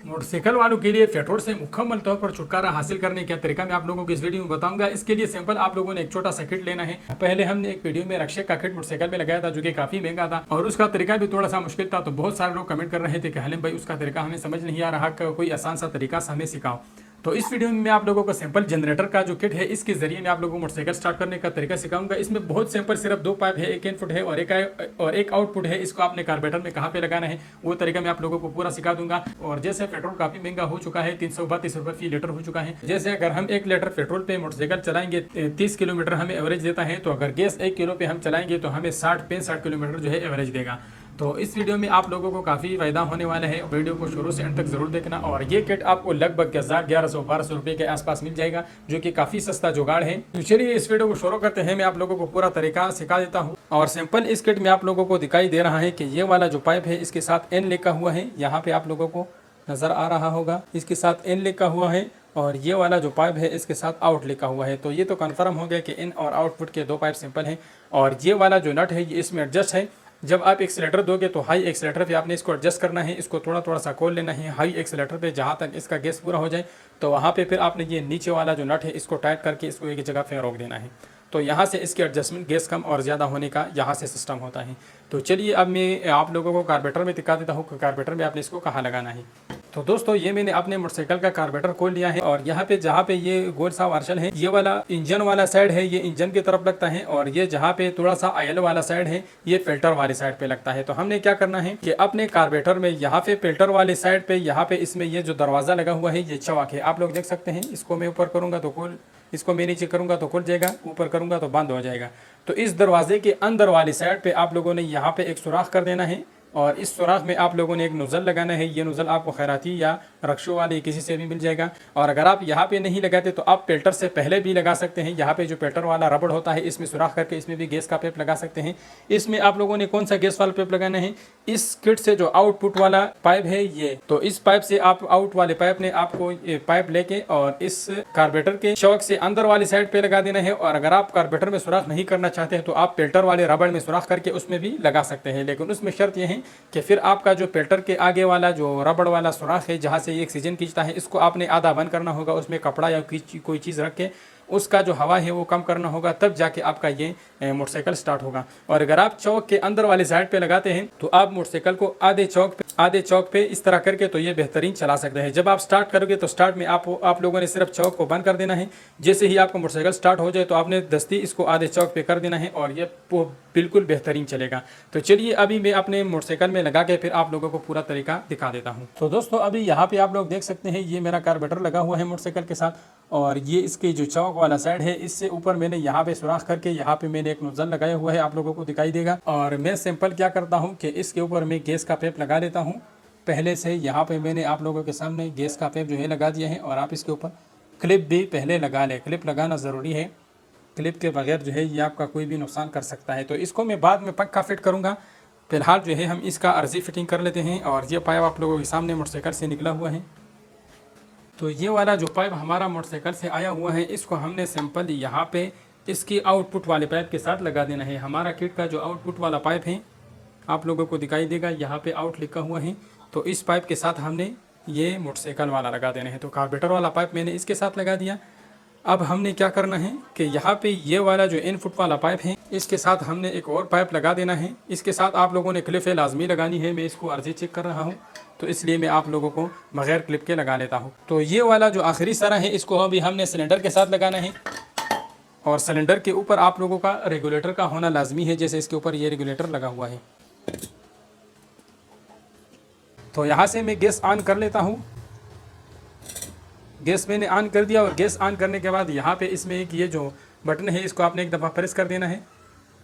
Motorcycle वालों के लिए पेट्रोल से मुकम्मल तौर पर छुटकारा हासिल करने का तरीका मैं आप लोगों को इस वीडियो में बताऊंगा। इसके लिए सिंपल आप लोगों ने एक छोटा सा किट लेना है। पहले हमने एक वीडियो में रक्षक का किट मोटरसाइकिल में लगाया था जो कि काफी महंगा था और उसका तरीका भी थोड़ा सा मुश्किल था। तो बहुत सारे लोग कमेंट कर रहे थे कि हलीम भाई उसका तरीका हमें समझ नहीं आ रहा, कोई आसान सा तरीका हमें सिखाओ। तो इस वीडियो में मैं आप लोगों को सिंपल जनरेटर का जो किट है इसके जरिए मैं आप लोगों को मोटरसाइकिल स्टार्ट करने का तरीका सिखाऊंगा। इसमें बहुत सिंपल सिर्फ दो पाइप है, एक इनपुट है और एक आउटपुट है। इसको आपने कार्बोरेटर में कहाँ पे लगाना है वो तरीका मैं आप लोगों को पूरा सिखा दूंगा। और जैसे पेट्रोल काफी महंगा हो चुका है, 332 रुपए फी लीटर हो चुका है। जैसे अगर हम 1 लीटर पेट्रोल पे मोटरसाइकिल चलाएंगे 30 किलोमीटर हमें एवरेज देता है, तो अगर गैस 1 किलो पे हम चलाएंगे तो हमें 60-65 किलोमीटर जो है एवरेज देगा। तो इस वीडियो में आप लोगों को काफ़ी फायदा होने वाला है। वीडियो को शुरू से अंत तक जरूर देखना। और ये किट आपको लगभग 1100-1200 रुपये के आसपास मिल जाएगा जो कि काफ़ी सस्ता जुगाड़ है। तो चलिए इस वीडियो को शुरू करते हैं। मैं आप लोगों को पूरा तरीका सिखा देता हूँ। और सिंपल इस किट में आप लोगों को दिखाई दे रहा है कि ये वाला जो पाइप है इसके साथ एन लिखा हुआ है, यहाँ पे आप लोगों को नज़र आ रहा होगा। इसके साथ एन लिखा हुआ है और ये वाला जो पाइप है इसके साथ आउट लिखा हुआ है। तो ये तो कंफर्म हो गया कि इन और आउटपुट के दो पाइप सिंपल हैं। और ये वाला जो नट है ये इसमें एडजस्ट है। जब आप एक्सीलेटर दोगे तो हाई एक्सीलेटर पे आपने इसको एडजस्ट करना है, इसको थोड़ा थोड़ा सा खोल लेना है हाई एक्सीलेटर पे, जहाँ तक इसका गैस पूरा हो जाए तो वहाँ पे फिर आपने ये नीचे वाला जो नट है इसको टाइट करके इसको एक जगह पे रोक देना है। तो यहाँ से इसकी एडजस्टमेंट गैस कम और ज़्यादा होने का यहाँ से सिस्टम होता है। तो चलिए अब मैं आप लोगों को कार्बोरेटर में दिखा देता हूँ कि कार्बोरेटर में आपने इसको कहाँ लगाना है। तो दोस्तों ये मैंने अपने मोटरसाइकिल का कार्बोरेटर खोल लिया है और यहाँ पे जहाँ पे ये गोल सा वार्शल है ये वाला इंजन वाला साइड है, ये इंजन की तरफ लगता है। और ये जहाँ पे थोड़ा सा ऑयल वाला साइड है ये फिल्टर वाली साइड पे लगता है। तो हमने क्या करना है कि अपने कार्बोरेटर में यहाँ पे फिल्टर वाले साइड पे यहाँ पे इसमें ये जो दरवाजा लगा हुआ है ये चौक है, आप लोग देख सकते हैं। इसको मैं ऊपर करूँगा तो खोल, इसको मैं नीचे करूँगा तो खुल जाएगा, ऊपर करूँगा तो बंद हो जाएगा। तो इस दरवाजे के अंदर वाली साइड पे आप लोगों ने यहाँ पे एक सुराख कर देना है और इस सुराख में आप लोगों ने एक नोजल लगाना है। ये नोजल आपको खैराती या रक्षों वाले किसी से भी मिल जाएगा। और अगर आप यहाँ पे नहीं लगाते तो आप पेल्टर से पहले भी लगा सकते हैं। यहाँ पे जो पेल्टर वाला रबड़ होता है इसमें सुराख करके इसमें भी गैस का पाइप लगा सकते हैं। इसमें आप लोगों ने कौन सा गैस वाला पाइप लगाना है, इस किट से जो आउटपुट वाला पाइप है ये, तो इस पाइप से आप आउट वाले पाइप ने आपको ये पाइप लेके और इस कार्बोरेटर के चौक से अंदर वाली साइड पे लगा देना है। और अगर आप कार्बोरेटर में सुराख नहीं करना चाहते हैं तो आप पेल्टर वाले रबड़ में सुराख करके उसमें भी लगा सकते हैं। लेकिन उसमें शर्त यह है कि फिर आपका जो पेल्टर के आगे वाला जो रबड़ वाला सुराख है जहाँ से ये ऑक्सीजन खींचता है इसको आपने आधा बंद करना होगा, उसमें कपड़ा या कोई चीज़ रख के उसका जो हवा है वो कम करना होगा, तब जाके आपका ये मोटरसाइकिल स्टार्ट होगा। और अगर आप चौक के अंदर वाले साइड पे लगाते हैं तो आप मोटरसाइकिल को आधे चौक पे इस तरह करके तो ये बेहतरीन चला सकते हैं। जब आप स्टार्ट करोगे तो स्टार्ट में आप लोगों ने सिर्फ चौक को बंद कर देना है। जैसे ही आपका मोटरसाइकिल स्टार्ट हो जाए तो आपने दस्ती इसको आधे चौक पे कर देना है और ये बिल्कुल बेहतरीन चलेगा। तो चलिए अभी मैं अपने मोटरसाइकिल में लगा के फिर आप लोगों को पूरा तरीका दिखा देता हूँ। तो दोस्तों अभी यहाँ पे आप लोग देख सकते हैं ये मेरा कार्बोरेटर लगा हुआ है मोटरसाइकिल के साथ। और ये इसके जो चौक वाला साइड है इससे ऊपर मैंने यहाँ पे सुराख करके यहाँ पे मैंने एक नोजल लगाया हुआ है, आप लोगों को दिखाई देगा। और मैं सिंपल क्या करता हूँ कि इसके ऊपर मैं गैस का पाइप लगा देता हूँ पहले से। यहाँ पे मैंने आप लोगों के सामने गैस का पाइप जो है लगा दिया है। और आप इसके ऊपर क्लिप भी पहले लगा लें, क्लिप लगाना ज़रूरी है। क्लिप के बगैर जो है ये आपका कोई भी नुकसान कर सकता है। तो इसको मैं बाद में पक्का फिट करूँगा। फिलहाल जो है हम इसका अर्जी फिटिंग कर लेते हैं। और ये पाइप आप लोगों के सामने मोटरसाइकिल से निकला हुआ है। तो ये वाला जो पाइप हमारा मोटरसाइकिल से आया हुआ है इसको हमने सिंपल यहाँ पे इसकी आउटपुट वाले पाइप के साथ लगा देना है। हमारा किट का जो आउटपुट वाला पाइप है आप लोगों को दिखाई देगा, यहाँ पे आउट लिखा हुआ है। तो इस पाइप के साथ हमने ये मोटरसाइकिल वाला लगा देना है। तो कार्बोरेटर वाला पाइप मैंने इसके साथ लगा दिया। अब हमने क्या करना है कि यहाँ पे ये वाला जो इनपुट वाला पाइप है इसके साथ हमने एक और पाइप लगा देना है। इसके साथ आप लोगों ने क्लिप लाजमी लगानी है। मैं इसको अर्जी चेक कर रहा हूँ तो इसलिए मैं आप लोगों को बगैर क्लिप के लगा लेता हूँ। तो ये वाला जो आखिरी सरा है इसको अभी हमने सिलेंडर के साथ लगाना है। और सिलेंडर के ऊपर आप लोगों का रेगुलेटर का होना लाजमी है, जैसे इसके ऊपर ये रेगुलेटर लगा हुआ है। तो यहाँ से मैं गैस ऑन कर लेता हूँ। गैस मैंने ऑन कर दिया और गैस ऑन करने के बाद यहाँ पे इसमें एक ये जो बटन है इसको आपने एक दफ़ा प्रेस कर देना है।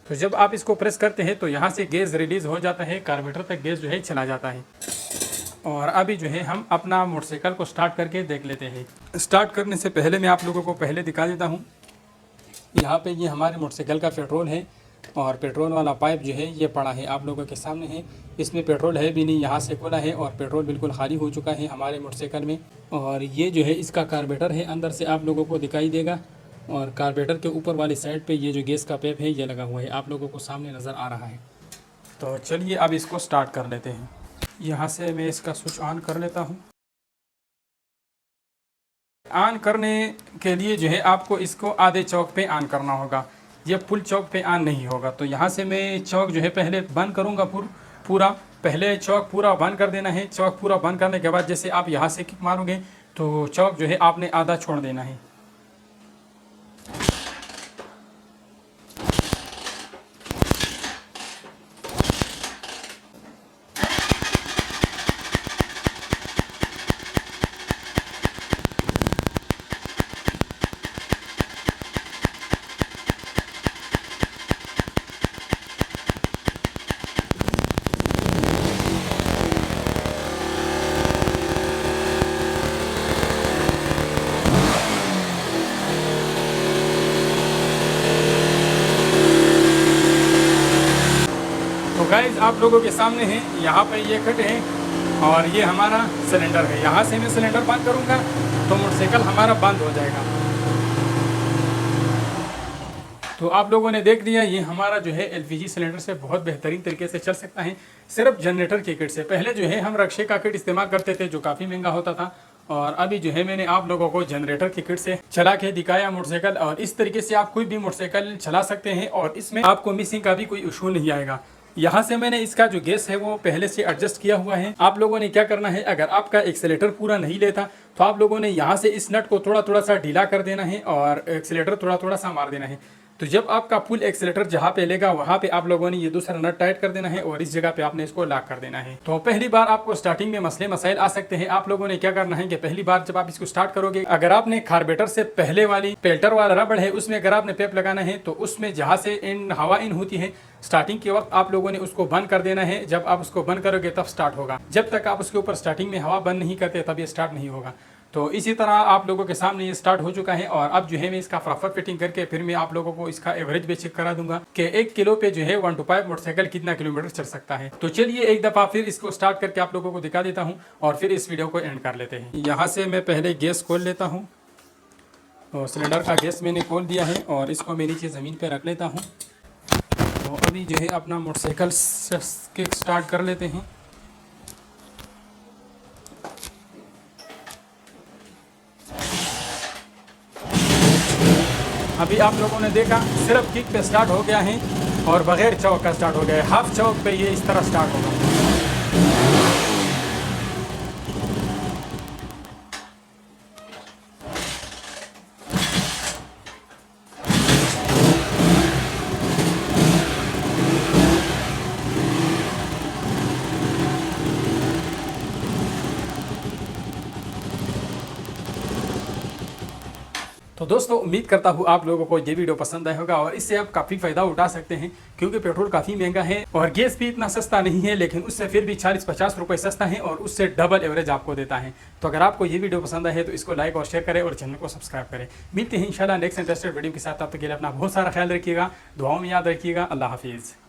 तो जब आप इसको प्रेस करते हैं तो यहाँ से गैस रिलीज़ हो जाता है, कार्बोरेटर तक गैस जो है चला जाता है। और अभी जो है हम अपना मोटरसाइकिल को स्टार्ट करके देख लेते हैं। स्टार्ट करने से पहले मैं आप लोगों को पहले दिखा देता हूँ। यहाँ पे ये हमारे मोटरसाइकिल का पेट्रोल है और पेट्रोल वाला पाइप जो है ये पड़ा है, आप लोगों के सामने है। इसमें पेट्रोल है भी नहीं, यहाँ से खुला है और पेट्रोल बिल्कुल खाली हो चुका है हमारे मोटरसाइकिल में। और ये जो है इसका कार्बोरेटर है, अंदर से आप लोगों को दिखाई देगा। और कार्बोरेटर के ऊपर वाली साइड पे ये जो गैस का पाइप है ये लगा हुआ है, आप लोगों को सामने नज़र आ रहा है। तो चलिए अब इसको स्टार्ट कर लेते हैं। यहाँ से मैं इसका स्विच ऑन कर लेता हूँ। ऑन करने के लिए जो है आपको इसको आधे चौक पे ऑन करना होगा, ये फुल चौक पे ऑन नहीं होगा। तो यहाँ से मैं चौक जो है पहले बंद करूँगा पूरा। पहले चौक पूरा बंद कर देना है। चौक पूरा बंद करने के बाद जैसे आप यहाँ से किक मारोगे तो चौक जो है आपने आधा छोड़ देना है। तो गाइज आप लोगों के सामने है, यहाँ पे ये कट है और ये हमारा सिलेंडर है। यहाँ से मैं सिलेंडर बंद करूँगा तो मोटरसाइकिल हमारा बंद हो जाएगा। तो आप लोगों ने देख लिया, ये हमारा जो है एलपीजी सिलेंडर से बहुत बेहतरीन तरीके से चल सकता है सिर्फ जनरेटर के किट से। पहले जो है हम रक्शे का किट इस्तेमाल करते थे जो काफ़ी महंगा होता था, और अभी जो है मैंने आप लोगों को जनरेटर के किट से चला के दिखाया मोटरसाइकिल। और इस तरीके से आप कोई भी मोटरसाइकिल चला सकते हैं और इसमें आपको मिसिंग का भी कोई इशू नहीं आएगा। यहाँ से मैंने इसका जो गैस है वो पहले से एडजस्ट किया हुआ है। आप लोगों ने क्या करना है, अगर आपका एक्सीलेटर पूरा नहीं लेता तो आप लोगों ने यहाँ से इस नट को थोड़ा थोड़ा सा ढीला कर देना है और एक्सीलेटर थोड़ा थोड़ा सा मार देना है। तो जब आपका फुल एक्सीलेटर जहाँ पे लेगा वहाँ पे आप लोगों ने ये दूसरा नट टाइट कर देना है और इस जगह पे आपने इसको लॉक कर देना है। तो पहली बार आपको स्टार्टिंग में मसले मसाइल आ सकते हैं। आप लोगों ने क्या करना है कि पहली बार जब आप इसको स्टार्ट करोगे, अगर आपने कार्बोरेटर से पहले वाली पेल्टर वाला रबड़ है उसमें अगर आपने पेप लगाना है तो उसमें जहाँ से हवा इन होती है स्टार्टिंग के वक्त आप लोगों ने उसको बंद कर देना है। जब आप उसको बंद करोगे तब स्टार्ट होगा। जब तक आप उसके ऊपर स्टार्टिंग में हवा बंद नहीं करते तब ये स्टार्ट नहीं होगा। तो इसी तरह आप लोगों के सामने ये स्टार्ट हो चुका है और अब जो है मैं इसका प्रॉपर फिटिंग करके फिर मैं आप लोगों को इसका एवरेज भी चेक करा दूंगा कि 1 किलो पे जो है 1 to 5 मोटरसाइकिल कितना किलोमीटर चल सकता है। तो चलिए एक दफ़ा फिर इसको स्टार्ट करके आप लोगों को दिखा देता हूँ और फिर इस वीडियो को एंड कर लेते हैं। यहाँ से मैं पहले गैस खोल लेता हूँ। तो सिलेंडर का गैस मैंने खोल दिया है और इसको मैं नीचे ज़मीन पर रख लेता हूँ। तो अभी जो है अपना मोटरसाइकिल किक स्टार्ट कर लेते हैं। अभी आप लोगों ने देखा सिर्फ किक पे स्टार्ट हो गया है और बगैर चौक का स्टार्ट हो गया है। हाफ चौक पे ये इस तरह स्टार्ट होगा। तो दोस्तों उम्मीद करता हूँ आप लोगों को ये वीडियो पसंद आया होगा और इससे आप काफ़ी फ़ायदा उठा सकते हैं, क्योंकि पेट्रोल काफ़ी महंगा है और गैस भी इतना सस्ता नहीं है, लेकिन उससे फिर भी 40-50 रुपये सस्ता है और उससे डबल एवरेज आपको देता है। तो अगर आपको ये वीडियो पसंद आए तो इसको लाइक और शेयर करें और चैनल को सब्सक्राइब करें। मिलते हैं इंशाल्लाह नेक्स्ट इंटरेस्टेड वीडियो के साथ। तब तक के लिए अपना बहुत सारा ख्याल रखिएगा, दुआओं में याद रखिएगा। अल्लाह हाफिज़।